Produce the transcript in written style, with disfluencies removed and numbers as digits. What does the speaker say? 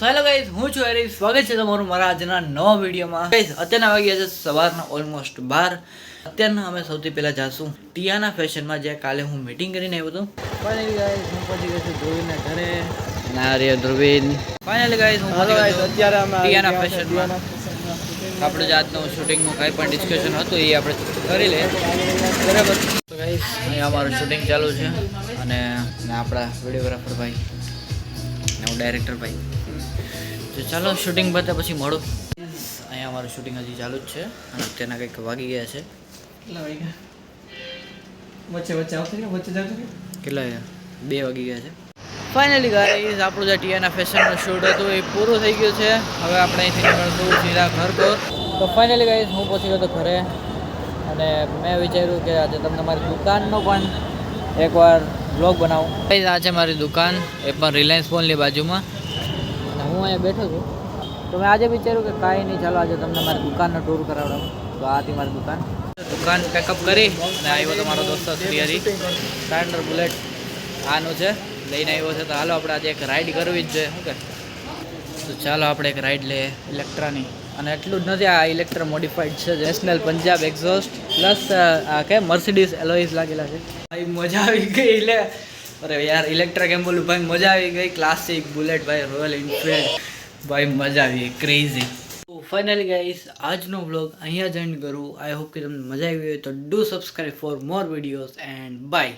તો hello guys, હું છું હરીશ. સ્વાગત છે તમારું મારા આજના નવા વિડીયોમાં. ગાઈઝ, અત્યારના વાગ્યા છે સવારના ઓલમોસ્ટ 12. અત્યારના અમે સૌથી પહેલા જાશું ટિયાના ફેશનમાં, જ્યાં કાલે હું મીટિંગ કરીને આવ્યો હતો. ફાઇનલી ગાઈઝ, હું પહોંચી ગયો છું ધ્રુવીના ઘરે. ના રે ધ્રુવીન. ફાઇનલી ગાઈઝ, હું પહોંચી ગયો છું અત્યારે અમે ટિયાના ફેશનમાં. આપણે જે આજનું શૂટિંગનું કાંઈ પણ ડિસ્કશન હતું એ આપણે કરી લે, બરાબર. તો ગાઈઝ, અહીંયા અમારું શૂટિંગ ચાલુ છે અને આપણા વિડીયોગ્રાફર ભાઈ અને હું ડાયરેક્ટર ભાઈ. તો ચાલો શૂટિંગ પતે પછી મળો. અહીંયા અમારું શૂટિંગ હજી ચાલુ જ છે અને તેના કંઈક વાગી ગયા છે. કેટલા વાગ્યા? કેટલા 2 વાગી ગયા છે. ફાઇનલી ગાઈઝ, આપણું જે ટિયાના ફેશનનું શૂટ હતું એ પૂરું થઈ ગયું છે. હવે આપણે અહીંથી નીકળશું સીધા ઘર પર. તો ફાઇનલી ગાઈઝ, હું પહોંચી ગયો હતો ઘરે અને મેં વિચાર્યું કે આજે તમને મારી દુકાનનો પણ એકવાર બ્લોગ બનાવું. ગાઈઝ, આ છે મારી દુકાન, એ પણ રિલાયન્સ મોલની બાજુમાં. હું અહીંયા બેઠો છું. તો મેં આજે વિચાર્યું કે કાંઈ નહીં, ચાલો આજે તમને મારી દુકાનનો ટૂર કરાવડાવું. તો આ હતી મારી દુકાન પેકઅપ કરી અને આવ્યો તો મારો દોસ્ત શ્રીહરી. સ્ટાન્ડર્ડ બુલેટ આનું છે, લઈને આવ્યો છે. તો હાલો આપણે આજે એક રાઈડ કરવી જ જોઈએ. શું કે? તો ચાલો આપણે એક રાઈડ લઈએ ઇલેક્ટ્રાની. અને એટલું જ નથી, આ ઇલેક્ટ્રા મોડિફાઈડ છે, નેશનલ પંજાબ એક્ઝોસ્ટ પ્લસ આ કે મર્સિડીઝ એલોઈસ લાગેલા છે. ભાઈ મજા આવી ગઈ. અરે યાર, ઇલેક્ટ્રા કેમ બોલું ભાઈ, મજા આવી ગઈ. ક્લાસિક બુલેટ ભાઈ, રોયલ એનફિલ્ડ ભાઈ, મજા આવી ગઈ, ક્રેઝી. તો ફાઇનલી ગાઈસ, આજનો વ્લોગ અહીંયા જ એન્ડ કરું. આઈ હોપ કે તમને મજા આવી હોય તો do subscribe for more videos and by.